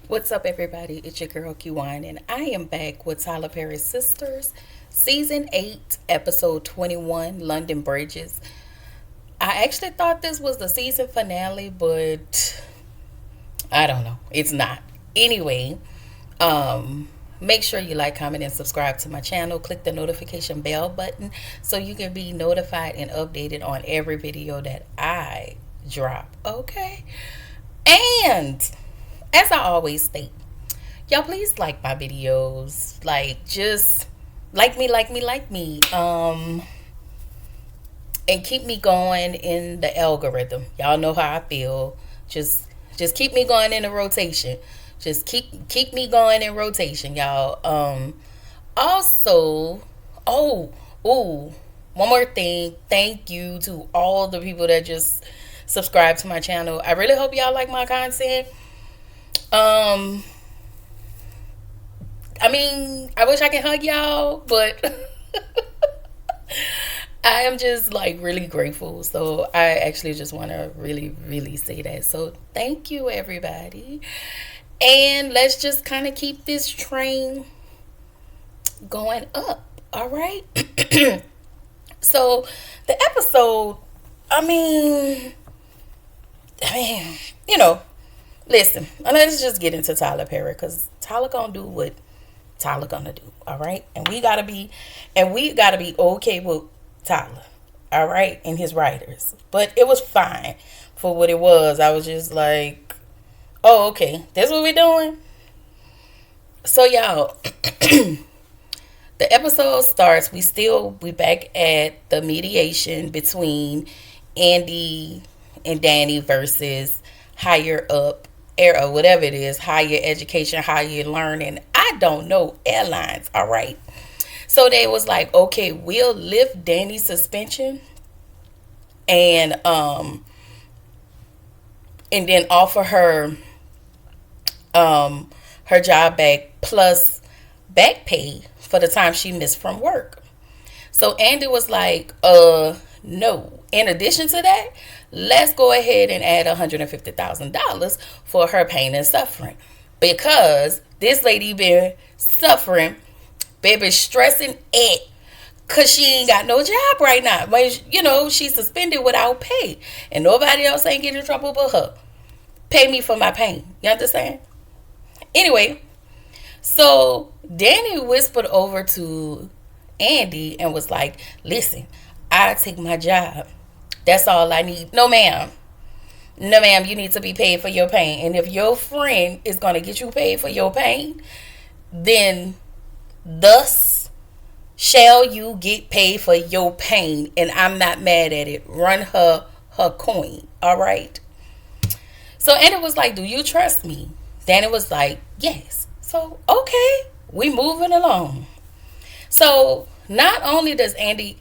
What's up, everybody? It's your girl Q1, and I am back with Tyler Perry's Sisters, Season 8, Episode 21, London Bridges. I actually thought this was the season finale, but I don't know. It's not. Anyway, make sure you like, comment, and subscribe to my channel. Click the notification bell button so you can be notified and updated on every video that I drop. Okay? And as I always state, y'all please like my videos. Like, just like me. And keep me going in the algorithm. Y'all know how I feel. Just keep me going in the rotation. Just keep me going in rotation, y'all. Also, oh, ooh, one more thing. Thank you to all the people that just subscribe to my channel. I really hope y'all like my content. Um, I mean, I wish I could hug y'all, but I am just like really grateful. So I actually just want to really say that. So thank you, everybody. And let's just kind of keep this train going up. All right. So the episode, I mean, I mean, you know, listen, let's just get into Tyler Perry because Tyler gonna do what Tyler gonna do. All right, and we gotta be okay with Tyler. All right, and his writers, but it was fine for what it was. I was just like, oh, okay, that's what we're doing. So y'all, the episode starts. We back at the mediation between Andy and Danny versus higher up era, whatever it is, higher education, higher learning. I don't know, airlines. All right. So they was like, okay, we'll lift Danny's suspension and and then offer her her job back plus back pay for the time she missed from work. So Andy was like, no. In addition to that, let's go ahead and add $150,000 for her pain and suffering. Because this lady been suffering, baby, stressing it. Because she ain't got no job right now. But, she's suspended without pay. And nobody else ain't getting in trouble but her. Pay me for my pain. You understand? Anyway, so Danny whispered over to Andy and was like, listen, I take my job. That's all I need. No, ma'am. No, ma'am, you need to be paid for your pain. And if your friend is going to get you paid for your pain, then thus shall you get paid for your pain. And I'm not mad at it. Run her coin. All right. So Andy was like, do you trust me? Danny was like, yes. So, okay, we moving along. So not only does Andy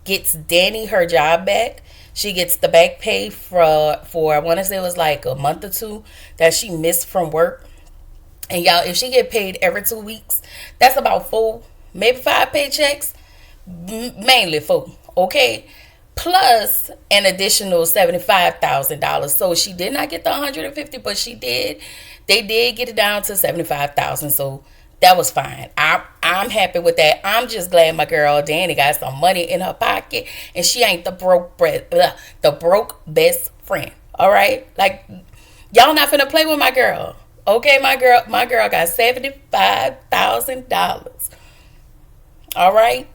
gets Danny her job back, she gets the back pay for I want to say it was like a month or two that she missed from work. And y'all, if she get paid every 2 weeks, that's about 4, maybe 5 paychecks, mainly 4. Okay, plus an additional $75,000. So she did not get the 150, but she did. They did get it down to 75,000. So that was fine. I'm happy with that. I'm just glad my girl Danny got some money in her pocket, and she ain't the broke best friend. All right, like y'all not finna play with my girl. Okay, my girl got $75,000. All right.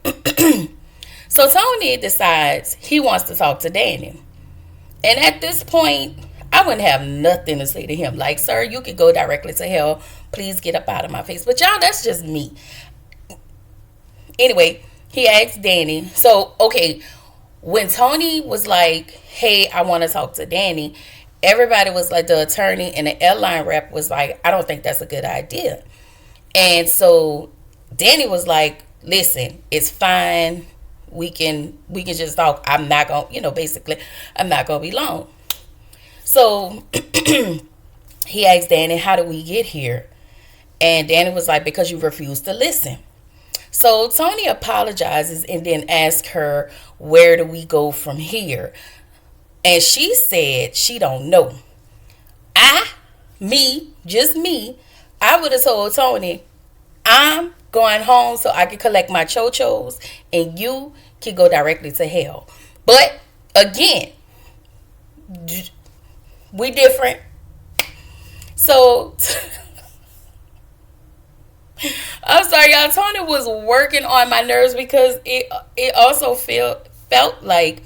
So Tony decides he wants to talk to Danny. And at this point, I wouldn't have nothing to say to him. Like, sir, you could go directly to hell. Please get up out of my face. But y'all, that's just me. Anyway, he asked Danny. So, okay, when Tony was like, hey, I want to talk to Danny, everybody was like, the attorney and the airline rep was like, I don't think that's a good idea. And so Danny was like, listen, it's fine. We can just talk. I'm not gonna, basically, I'm not gonna be long. So he asked Danny, how did we get here? And Danny was like, because you refused to listen. So Tony apologizes and then asks her, where do we go from here? And she said she don't know. I me, just me, I would have told Tony, I'm going home so I can collect my cho-chos and you can go directly to hell. But again, we different. So I'm sorry, y'all. Tony was working on my nerves because it also felt like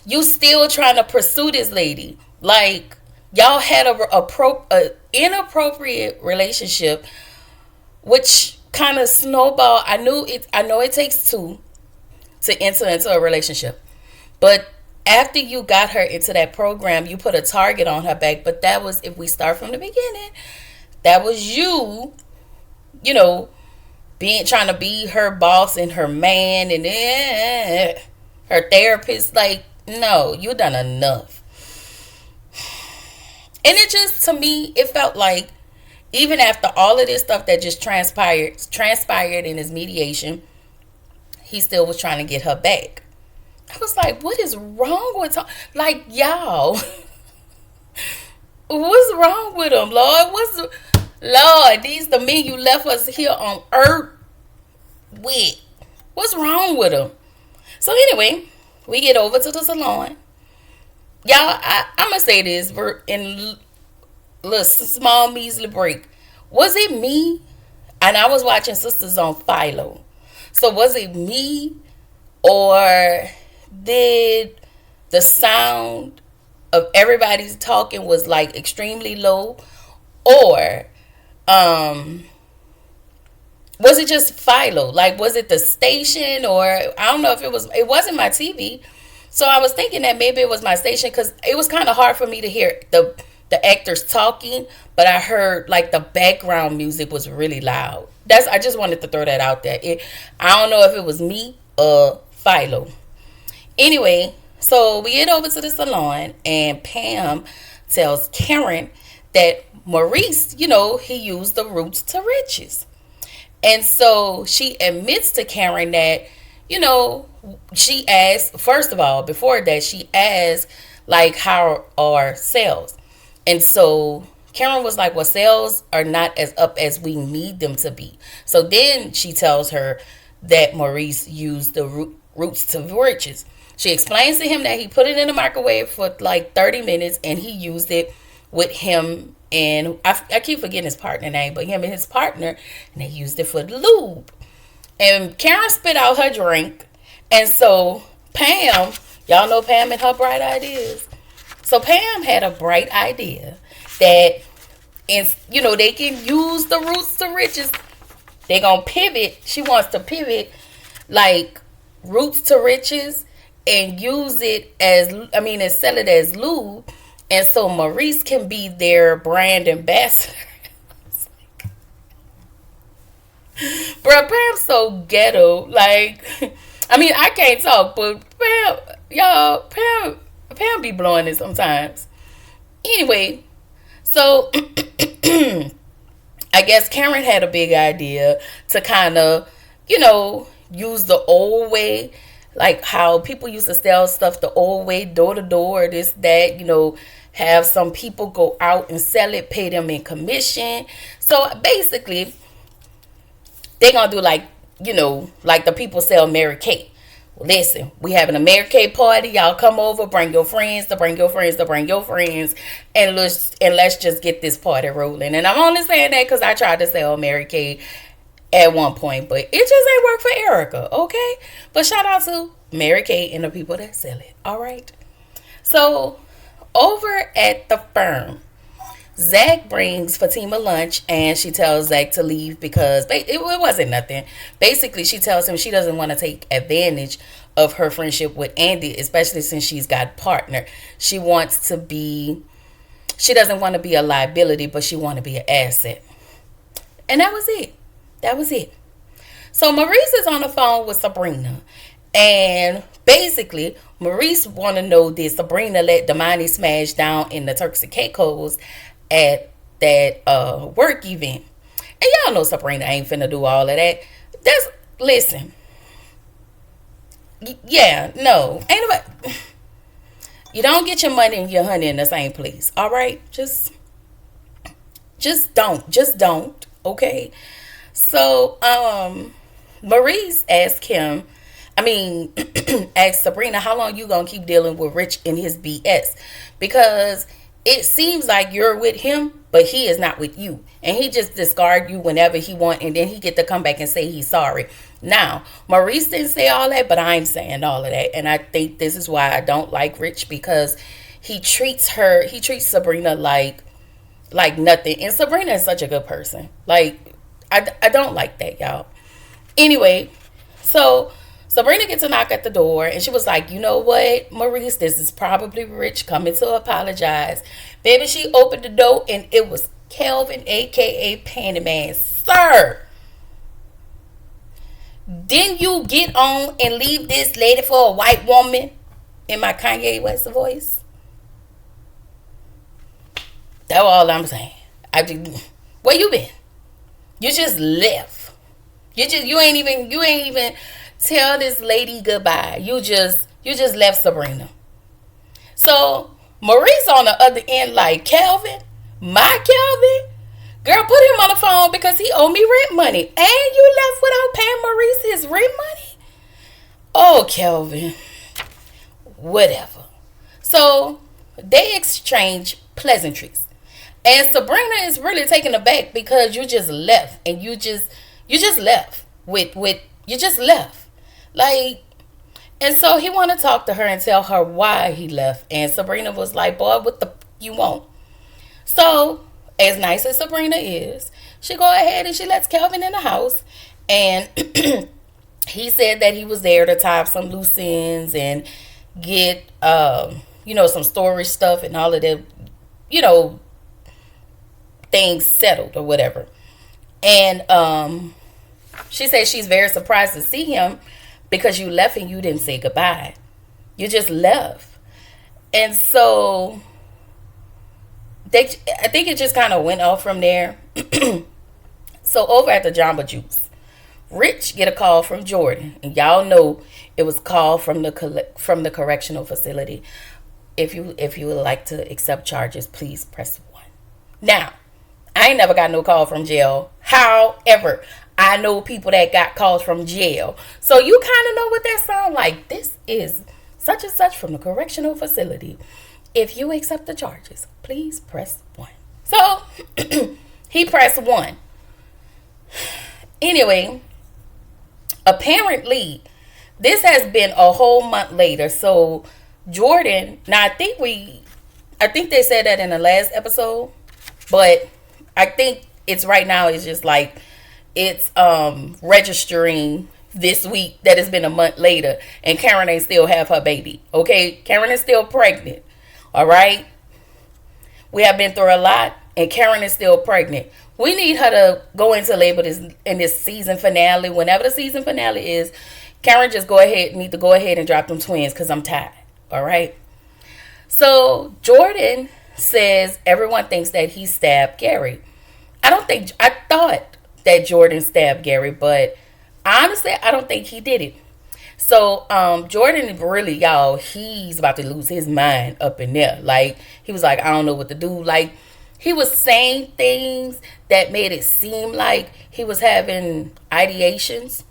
you still trying to pursue this lady. Like y'all had a inappropriate relationship, which kind of snowballed. I know it takes two to enter into a relationship, but after you got her into that program, you put a target on her back. But that was, if we start from the beginning, that was you, you know, being trying to be her boss and her man and her therapist. Like, no, you done enough. And it just, to me, it felt like even after all of this stuff that just transpired in his mediation, he still was trying to get her back. I was like, what is wrong with him? Like, y'all, what's wrong with him, Lord? Lord, these the men you left us here on earth with. What's wrong with him? So anyway, we get over to the salon. Y'all, I'm going to say this in little small measly break. Was it me? And I was watching Sistas on Philo. So was it me, or did the sound of everybody's talking was like extremely low, or was it just Philo? Like, was it the station, or I don't know if it wasn't my TV. So I was thinking that maybe it was my station, because it was kind of hard for me to hear the actors talking, but I heard like the background music was really loud. I just wanted to throw that out there. I don't know if it was me or Philo. Anyway, so we get over to the salon, and Pam tells Karen that Maurice, he used the roots to riches. And so she admits to Karen that, she asked, first of all, before that, she asked, like, how are sales? And so Karen was like, well, sales are not as up as we need them to be. So then she tells her that Maurice used the roots to riches. She explains to him that he put it in the microwave for like 30 minutes and he used it with him, and I keep forgetting his partner name, but him and his partner, and they used it for the lube. And Karen spit out her drink. And so Pam, y'all know Pam and her bright ideas. So Pam had a bright idea that, they can use the roots to riches. They're going to pivot. She wants to pivot like roots to riches and use it and sell it as lube. And so Maurice can be their brand ambassador. Bro, Pam's so ghetto. Like, I can't talk, but Pam be blowing it sometimes. Anyway, so I guess Karen had a big idea to kind of, use the old way, like how people used to sell stuff the old way, door to door, this, that, have some people go out and sell it, pay them in commission. So basically, they're going to do like the people sell Mary Kay. Listen, we having a Mary Kay party. Y'all come over, bring your friends to bring your friends to bring your friends, and let's just get this party rolling. And I'm only saying that because I tried to sell Mary Kay at one point, but it just ain't work for Erica, okay? But shout out to Mary Kay and the people that sell it, all right? So over at the firm, Zach brings Fatima lunch, and she tells Zach to leave because it wasn't nothing. Basically, she tells him she doesn't want to take advantage of her friendship with Andy, especially since she's got a partner. She doesn't want to be a liability, but she want to be an asset. And that was it. So Maurice is on the phone with Sabrina, and basically Maurice want to know, did Sabrina let Damani smash down in the Turks and Caicos at that work event? And y'all know Sabrina ain't finna do all of that. Listen. Yeah, no. Ain't nobody. You don't get your money and your honey in the same place. All right? Just Just don't. Okay. So, Maurice asked him, I mean, asked Sabrina, how long you gonna keep dealing with Rich and his BS? Because it seems like you're with him, but he is not with you, and he just discard you whenever he want, and then he get to come back and say he's sorry. Now, Maurice didn't say all that, but I'm saying all of that, and I think this is why I don't like Rich, because he treats Sabrina like nothing, and Sabrina is such a good person. Like, I don't like that, y'all. Anyway, so Sabrina gets a knock at the door, and she was like, you know what, Maurice, this is probably Rich coming to apologize. Baby, she opened the door, and it was Kelvin, a.k.a. Panty Man. Sir, didn't you get on and leave this lady for a white woman? In my Kanye West voice. That's all I'm saying. Where you been? You just left. You ain't even tell this lady goodbye. You just left Sabrina. So Maurice on the other end like, Kelvin, my Kelvin, girl, put him on the phone because he owe me rent money, and you left without paying Maurice his rent money. Oh, Kelvin, whatever. So they exchange pleasantries, and Sabrina is really taken aback because you just left, and you just left with you just left. Like, and so he want to talk to her and tell her why he left. And Sabrina was like, boy, what the you want? So, as nice as Sabrina is, she go ahead and she lets Kelvin in the house. And he said that he was there to tie up some loose ends and get, some storage stuff and all of that, things settled or whatever. And she said she's very surprised to see him because you left and you didn't say goodbye. You just left. And so I think it just kind of went off from there. So over at the Jamba Juice, Rich get a call from Jordan, and y'all know it was a call from the correctional facility. If you would like to accept charges, please press 1. Now, I ain't never got no call from jail. However, I know people that got calls from jail. So you kind of know what that sounds like. This is such and such from the correctional facility. If you accept the charges, please press 1. So he pressed 1. Anyway, apparently this has been a whole month later. So Jordan, now I think they said that in the last episode, but I think it's right now, it's just like it's registering this week that it's been a month later, and Karen ain't still have her baby. Okay, Karen is still pregnant. All right, we have been through a lot, and Karen is still pregnant. We need her to go into labor in this season finale. Whenever the season finale is, Karen just need to go ahead and drop them twins because I'm tired. All right. So Jordan says everyone thinks that he stabbed Gary. I thought that Jordan stabbed Gary, but honestly, I don't think he did it. So Jordan really, y'all, he's about to lose his mind up in there. Like, he was like, I don't know what to do. Like, he was saying things that made it seem like he was having ideations.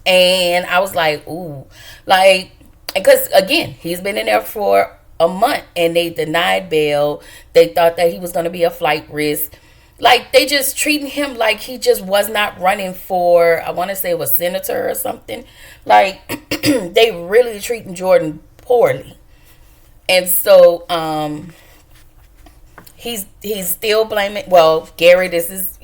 And I was like, ooh. Like, because again, he's been in there for a month and they denied bail. They thought that he was going to be a flight risk. Like, they just treating him like he just was not running for, I want to say it was senator or something. Like, they really treating Jordan poorly. And so, he's still blaming, well, Gary, this is,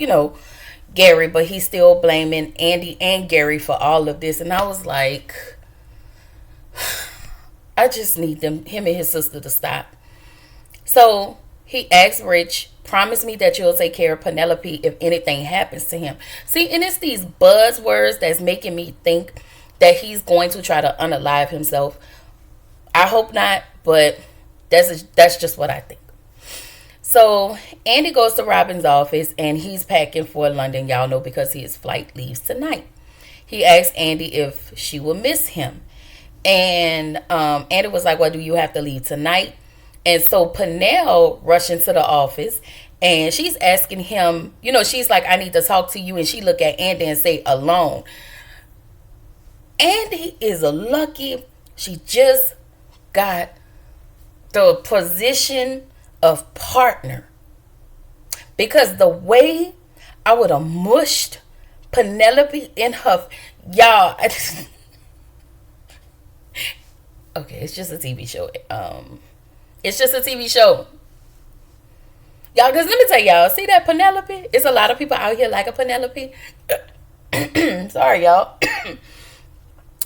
Gary, but he's still blaming Andy and Gary for all of this. And I was like, I just need him and his sister to stop. So he asked Rich, promise me that you'll take care of Penelope if anything happens to him. See, and it's these buzzwords that's making me think that he's going to try to unalive himself. I hope not, but that's just what I think. So Andy goes to Robin's office and he's packing for London, y'all know, because his flight leaves tonight. He asked Andy if she will miss him. And Andy was like, well, do you have to leave tonight? And so Pernell rushed into the office And she's asking him, she's like, I need to talk to you. And she look at Andy and say, alone. Andy is a lucky. She just got the position of partner. Because the way I would have mushed Penelope in her, y'all. Okay, it's just a TV show. It's just a TV show. Y'all, because let me tell y'all, see that Penelope? It's a lot of people out here like a Penelope. Sorry, y'all.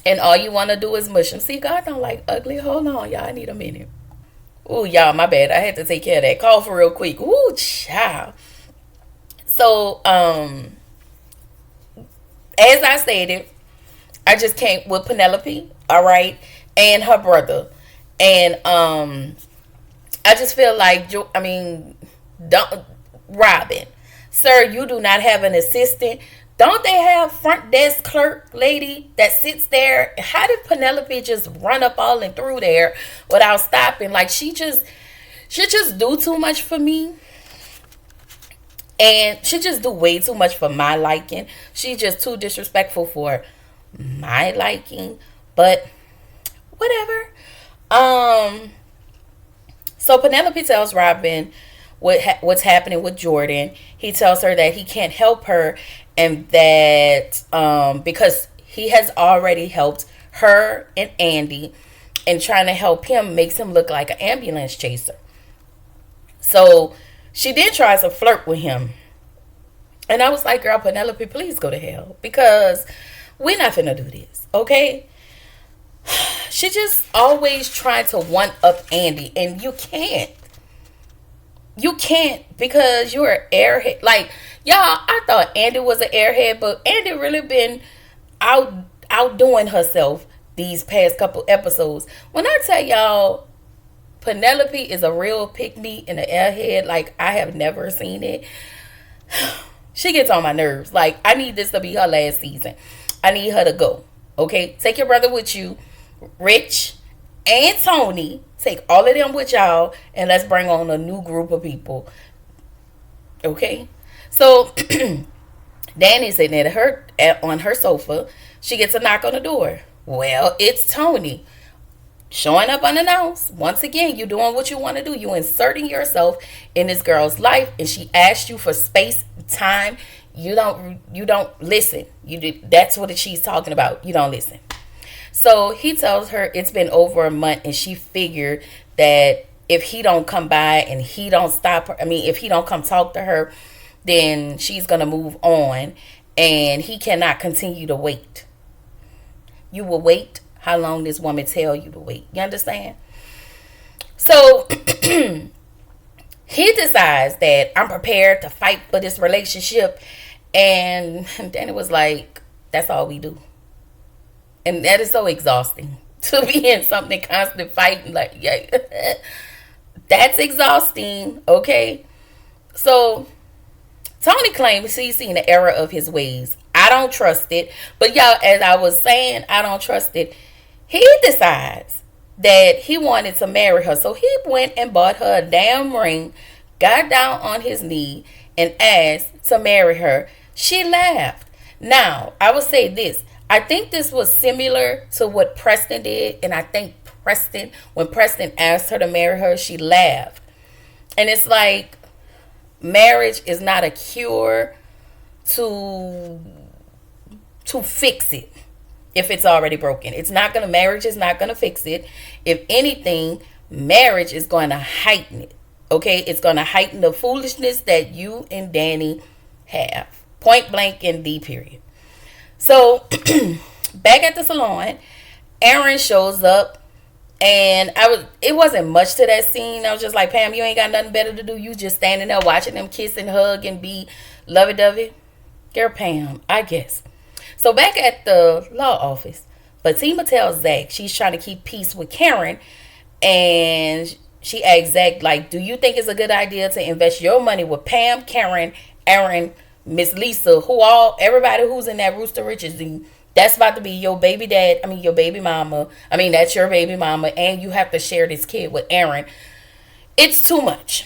And all you want to do is mush them. See, God don't like ugly. Hold on, y'all. I need a minute. Ooh, y'all, my bad. I had to take care of that cough real quick. Ooh, child. So, as I stated, I just came with Penelope, all right, and her brother. And I just feel like, don't, Robin, sir, you do not have an assistant. Don't they have front desk clerk lady that sits there? How did Penelope just run up all and through there without stopping? Like, she just do too much for me. And she just do way too much for my liking. She's just too disrespectful for my liking. But whatever. So Penelope tells Robin what's happening with Jordan. He tells her that he can't help her, and that because he has already helped her and Andy, and trying to help him makes him look like an ambulance chaser. So she did try to flirt with him. And I was like, girl, Penelope, please go to hell. Because we're not finna do this, okay? She just always trying to one-up Andy. And you can't. You can't, because you're an airhead. Like, y'all, I thought Andy was an airhead, but Andy really been outdoing herself these past couple episodes. When I tell y'all, Penelope is a real pick-me and an airhead like I have never seen it. She gets on my nerves. Like, I need this to be her last season. I need her to go. Okay? Take your brother with you. Rich and Tony. Take all of them with y'all. And let's bring on a new group of people. Okay? So, Danny's sitting on her sofa. She gets a knock on the door. Well, it's Tony. Showing up unannounced. Once again, you're doing what you want to do. You're inserting yourself in this girl's life, and she asked you for space, time. You don't listen. That's what she's talking about. You don't listen. So he tells her it's been over a month, and she figured that if he don't come by and he don't stop her, if he don't come talk to her, then she's gonna move on, and he cannot continue to wait. You will wait how long this woman tell you to wait. You understand? So he decides that I'm prepared to fight for this relationship. And Danny was like, that's all we do. And that is so exhausting. To be in something constant fighting. Like, yeah, that's exhausting. Okay. So Tony claims he's seen the error of his ways. I don't trust it. But y'all, as I was saying, I don't trust it. He decides that he wanted to marry her. So he went and bought her a damn ring, got down on his knee, and asked to marry her. She laughed. Now, I will say this. I think this was similar to what Preston did. And I think when Preston asked her to marry her, she laughed. And it's like, marriage is not a cure to fix it. If it's already broken, marriage is not gonna fix it. If anything, marriage is going to heighten it. Okay, it's going to heighten the foolishness that you and Danny have. Point blank in the period. So back at the salon, Aaron shows up, and it wasn't much to that scene. I was just like, Pam, you ain't got nothing better to do. You just standing there watching them kiss and hug and be lovey-dovey. Girl, Pam, I guess. So back at the law office, Fatima tells Zach she's trying to keep peace with Karen, and she asks Zach, like, do you think it's a good idea to invest your money with Pam, Karen, Aaron, Miss Lisa, everybody who's in that Rooster Riches, and that's about to be your baby dad, your baby mama. That's your baby mama, and you have to share this kid with Aaron. It's too much.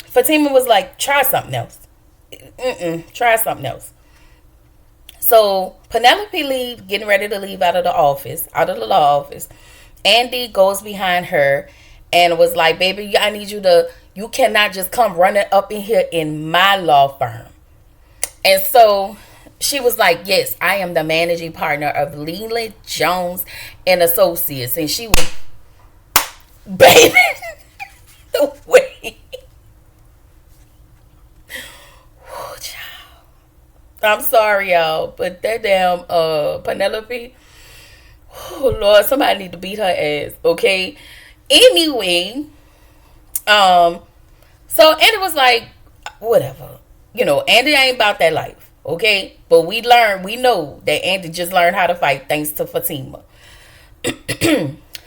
Fatima was like, try something else. Try something else. So Penelope leaves, getting ready to leave out of the office, out of the law office. Andy goes behind her and was like, baby, I need you to, you cannot just come running up in here in my law firm. And so she was like, yes, I am the managing partner of Leland Jones and Associates. And she was, baby, the way. I'm sorry, y'all, but that damn Penelope, oh Lord, somebody need to beat her ass, okay? Anyway, so Andy was like, whatever. You know, Andy ain't about that life, okay? But we know that Andy just learned how to fight thanks to Fatima.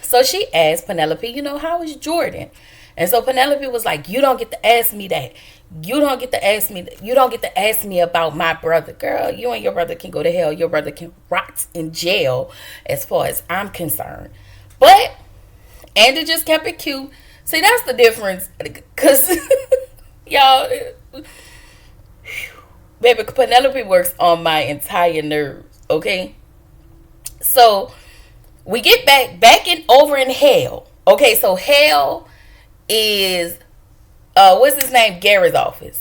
So she asked Penelope, you know, how is Jordan? And so Penelope was like, you don't get to ask me that. You don't get to ask me. You don't get to ask me about my brother. Girl, you and your brother can go to hell. Your brother can rot in jail as far as I'm concerned. But Andy just kept it cute. See, that's the difference. Because, y'all, baby, Penelope works on my entire nerves, okay? So we get back in over in hell. Okay, so hell is what's his name? Gary's office.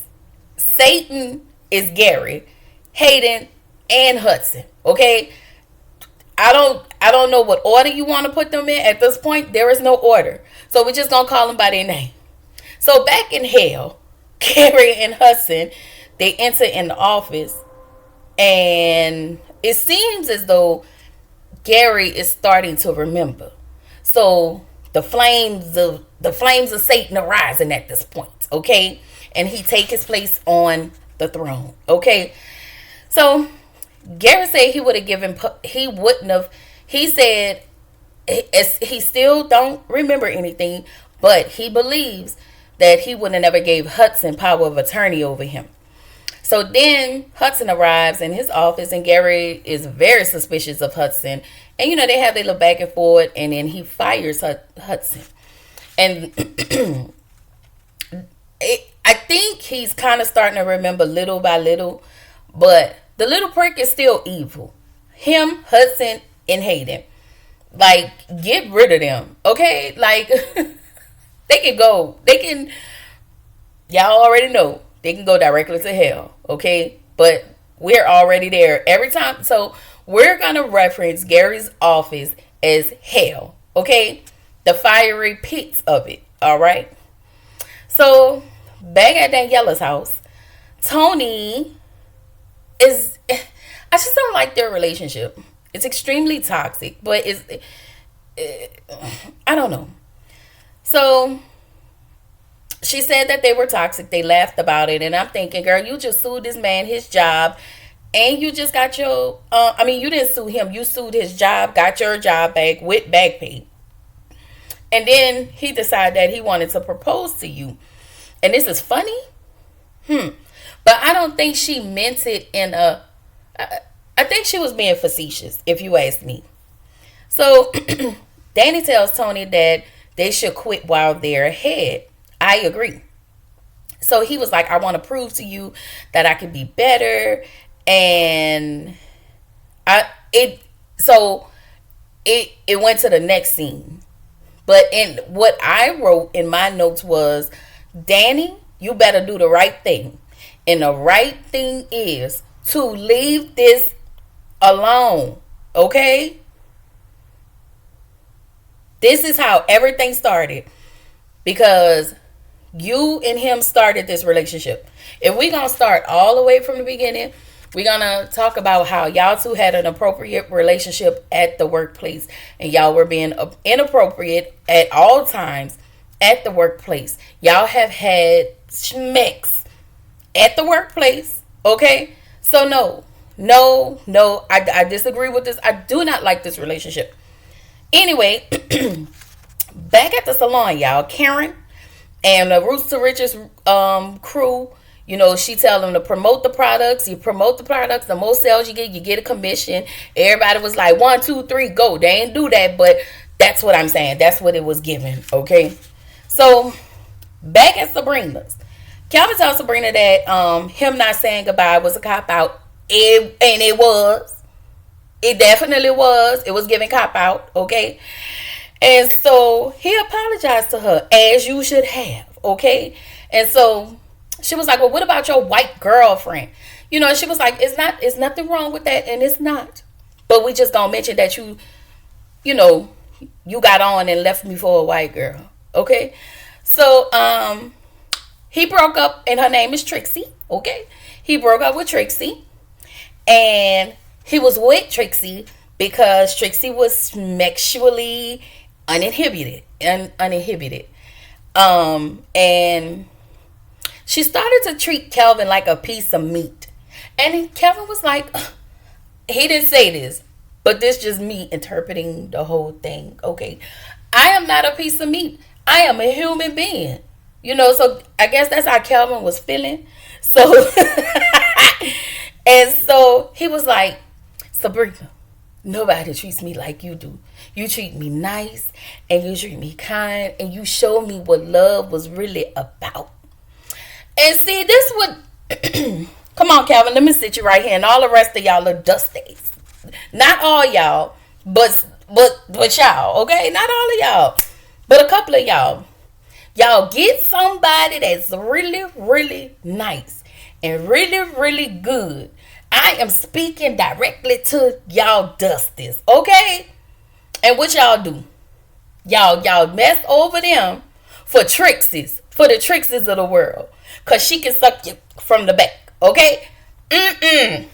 Satan is Gary, Hayden, and Hudson. Okay, I don't know what order you want to put them in. At this point, there is no order, so we're just gonna call them by their name. So back in hell, Gary and Hudson, they enter in the office, and it seems as though Gary is starting to remember. So the flames of Satan are rising at this point, okay? And he take his place on the throne, okay? So Gary said he wouldn't have, he said he still don't remember anything, but he believes that he would have never gave Hudson power of attorney over him. So then Hudson arrives in his office, and Gary is very suspicious of Hudson. And, you know, they have their little back and forth, and then he fires Hudson. And I think he's kind of starting to remember little by little, but the little prick is still evil. Him, Hudson, and Hayden. Like, get rid of them, okay? Like, they can go. Y'all already know. They can go directly to hell, okay? But we're already there every time. So we're going to reference Gary's office as hell, okay? The fiery pits of it, all right? So back at Daniela's house, Tony is, I just don't like their relationship. It's extremely toxic, but I don't know. So she said that they were toxic. They laughed about it. And I'm thinking, girl, you just sued this man, his job. And you just got your, you didn't sue him. You sued his job, got your job back with back pay. And then he decided that he wanted to propose to you. And this is funny. But I don't think she meant it in a, I think she was being facetious, if you ask me. So Danny tells Tony that they should quit while they're ahead. I agree. So he was like, I want to prove to you that I can be better. And it went to the next scene. But in what I wrote in my notes was, Danny, you better do the right thing. And the right thing is to leave this alone. Okay? This is how everything started. Because you and him started this relationship. If we're going to start all the way from the beginning, we're going to talk about how y'all two had an appropriate relationship at the workplace. And y'all were being inappropriate at all times at the workplace. Y'all have had schmecks at the workplace. Okay? So no, I disagree with this. I do not like this relationship. Anyway, back at the salon, y'all, Karen and the Roots to Riches crew, you know, she tell them to promote the products. You promote the products, the more sales you get a commission. Everybody was like, 1, 2, 3, go. They ain't do that, but that's what I'm saying. That's what it was given, okay? So, back at Sabrina's, Calvin tells Sabrina that him not saying goodbye was a cop out. And it was. It definitely was. It was giving cop out, okay? And so he apologized to her, as you should have, okay? And so she was like, well, what about your white girlfriend? You know, she was like, it's nothing wrong with that, and it's not. But we just gonna mention that you know, you got on and left me for a white girl. Okay? So, he broke up, and her name is Trixie. Okay? He broke up with Trixie, and he was with Trixie because Trixie was sexually uninhibited. And she started to treat Kelvin like a piece of meat. And Kelvin was like, he didn't say this, but this just me interpreting the whole thing. Okay. I am not a piece of meat. I am a human being. You know, so I guess that's how Kelvin was feeling. So, and so he was like, Sabrina, nobody treats me like you do. You treat me nice, and you treat me kind, and you show me what love was really about. And see, this would come on, Calvin, let me sit you right here, and all the rest of y'all are dusties. Not all y'all, but y'all, okay? Not all of y'all, but a couple of y'all. Y'all get somebody that's really, really nice and really, really good. I am speaking directly to y'all dusties, okay? And what y'all do? Y'all mess over them for Trixies, for the Trixies of the world. Because she can suck you from the back, okay? I'm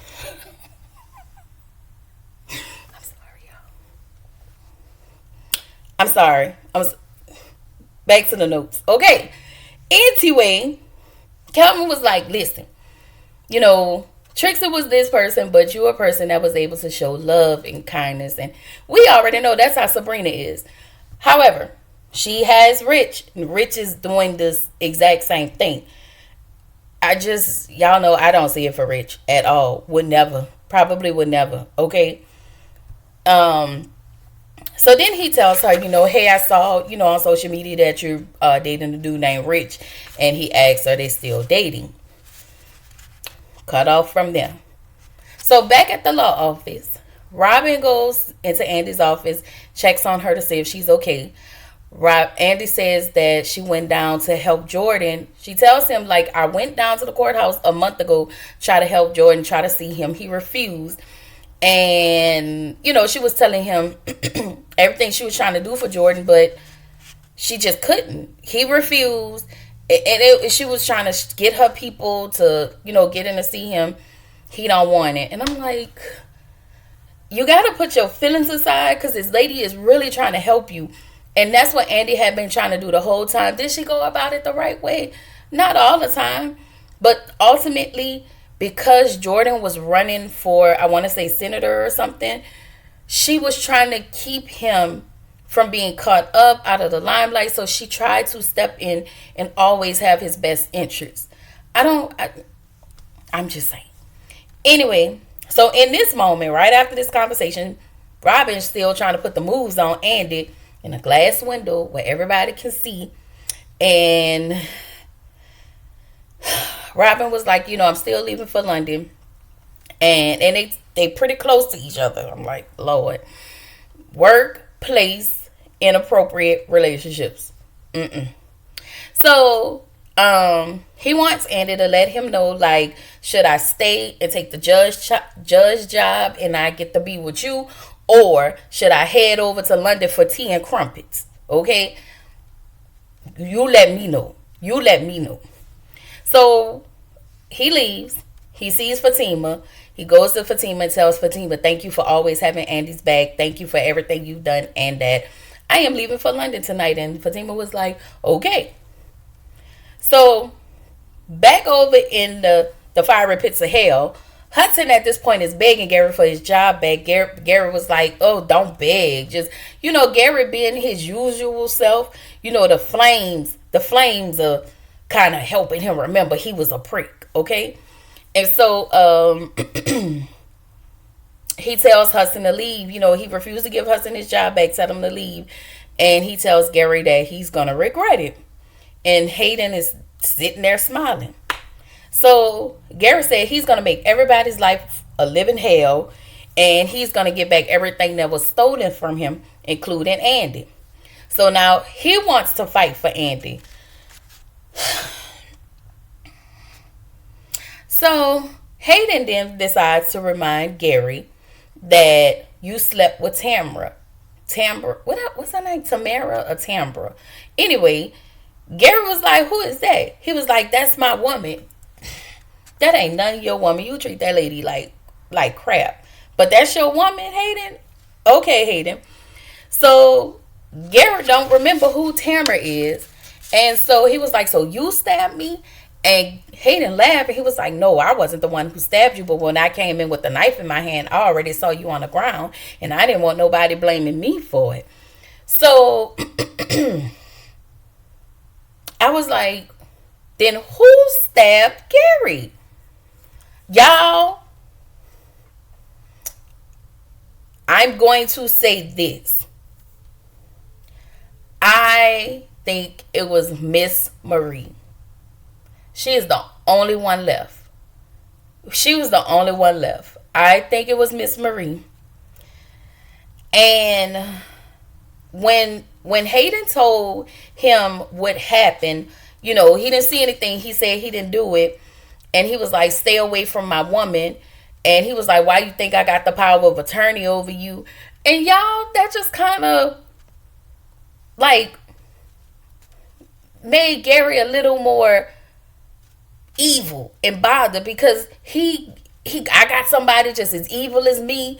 sorry, y'all. I'm sorry. Back to the notes. Okay. Anyway, Calvin was like, listen, you know, Trixie was this person, but you're a person that was able to show love and kindness. And we already know that's how Sabrina is. However, she has Rich, and Rich is doing this exact same thing. Y'all know I don't see it for Rich at all. Would never. Probably would never. Okay. So then he tells her, you know, hey, I saw, you know, on social media that you're dating a dude named Rich. And he asks, are they still dating? Cut off from there. So back at the law office, Robin goes into Andy's office, checks on her to see if she's okay. Andy says that she went down to help Jordan. She tells him, like, I went down to the courthouse a month ago, try to help Jordan, try to see him. He refused. And, you know, she was telling him everything she was trying to do for Jordan, but she just couldn't. He refused. And she was trying to get her people to, you know, get in to see him. He don't want it. And I'm like, you got to put your feelings aside because this lady is really trying to help you. And that's what Andy had been trying to do the whole time. Did she go about it the right way? Not all the time. But ultimately, because Jordan was running for, I want to say, senator or something, she was trying to keep him from being caught up out of the limelight. So she tried to step in and always have his best interests. I'm just saying. Anyway, so in this moment, right after this conversation, Robin's still trying to put the moves on Andy in a glass window where everybody can see. And Robin was like, you know, I'm still leaving for London. And they pretty close to each other. I'm like, Lord. Workplace, inappropriate relationships. So, he wants Andy to let him know, like, should I stay and take the judge job and I get to be with you? Or should I head over to London for tea and crumpets? Okay? You let me know. So, he leaves. He sees Fatima. He goes to Fatima and tells Fatima, thank you for always having Andy's back. Thank you for everything you've done and that. I am leaving for London tonight. And Fatima was like, okay. So, back over in the fiery pits of hell, Hudson at this point is begging Gary for his job back. Gary was like, oh, don't beg. Just, you know, Gary being his usual self. You know, the flames are kind of helping him remember he was a prick, okay? And so he tells Hudson to leave. You know, he refused to give Hudson his job back, tell him to leave. And he tells Gary that he's going to regret it. And Hayden is sitting there smiling. So Gary said he's going to make everybody's life a living hell, and he's going to get back everything that was stolen from him, including Andy. So now he wants to fight for Andy. So Hayden then decides to remind Gary that you slept with Tamara. What's her name? Tamara or Tambra? Anyway, Gary was like, who is that? He was like, that's my woman. That ain't none of your woman. You treat that lady like crap. But that's your woman, Hayden? Okay, Hayden. So Gary don't remember who Tamara is. And so he was like, so you stabbed me? And Hayden laughed, and he was like, no, I wasn't the one who stabbed you. But when I came in with the knife in my hand, I already saw you on the ground, and I didn't want nobody blaming me for it. So I was like, then who stabbed Gary? Y'all, I'm going to say this. I think it was Miss Marie. She is the only one left. She was the only one left. I think it was Miss Marie. And when Hayden told him what happened, he didn't see anything. He said he didn't do it. And he was like, stay away from my woman. And he was like, why you think I got the power of attorney over you? And y'all, that just kind of like made Gary a little more evil and bothered, because I got somebody just as evil as me,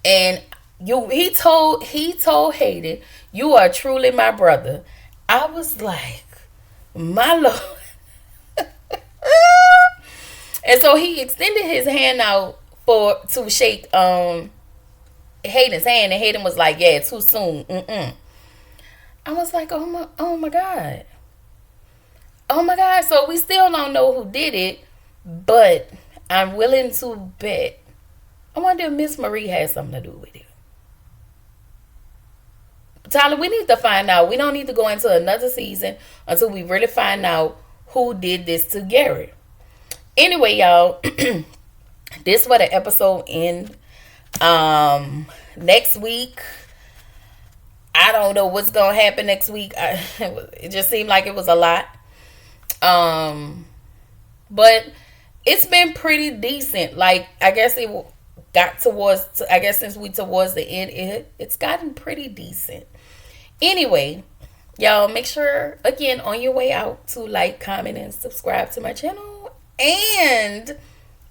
and he told Hayden, you are truly my brother. I was like, my Lord. And so he extended his hand out to shake Hayden's hand, and Hayden was like, yeah, too soon. I was like, oh my God. Oh my God. So we still don't know who did it, but I'm willing to bet. I wonder if Miss Marie has something to do with it. Tyler, we need to find out. We don't need to go into another season until we really find out who did this to Gary. Anyway, y'all, this was the episode end. Next week, I don't know what's going to happen next week. It just seemed like it was a lot. But it's been pretty decent. Like, I guess it got towards, since we towards the end, it's gotten pretty decent. Anyway, y'all, make sure, again, on your way out, to like, comment, and subscribe to my channel. And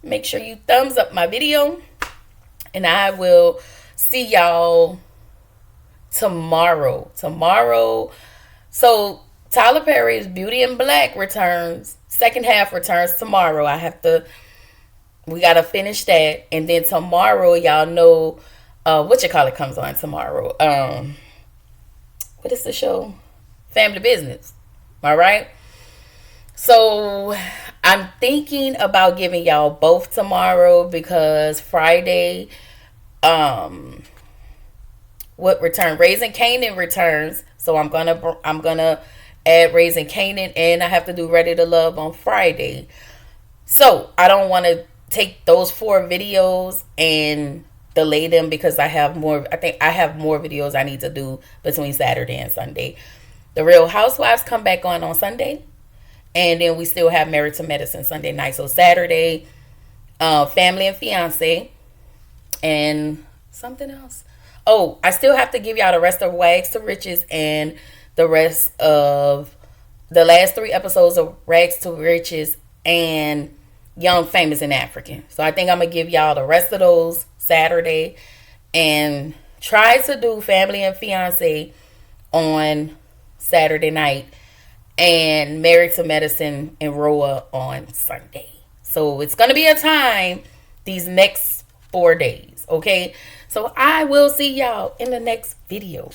make sure you thumbs up my video. And I will see y'all tomorrow. So Tyler Perry's Beauty in Black returns. Second half returns tomorrow. We gotta finish that. And then tomorrow, y'all know comes on tomorrow. What is the show? Family Business. All right. So I'm thinking about giving y'all both tomorrow, because Friday, Raising Kanan returns. So I'm gonna add Raising Kanan, and I have to do Ready to Love on Friday. So I don't want to take those 4 videos and delay them, because I think I have more videos I need to do between Saturday and Sunday. The Real Housewives come back on Sunday. And then we still have Married to Medicine Sunday night. So Saturday, Family and Fiance, and something else. Oh, I still have to give y'all the rest of Rags to Riches and the rest of the last 3 episodes of Rags to Riches and Young, Famous, and African. So I think I'm going to give y'all the rest of those Saturday, and try to do Family and Fiance on Saturday night, and Married to Medicine and Roa on Sunday. So it's going to be a time these next 4 days, okay? So I will see y'all in the next video.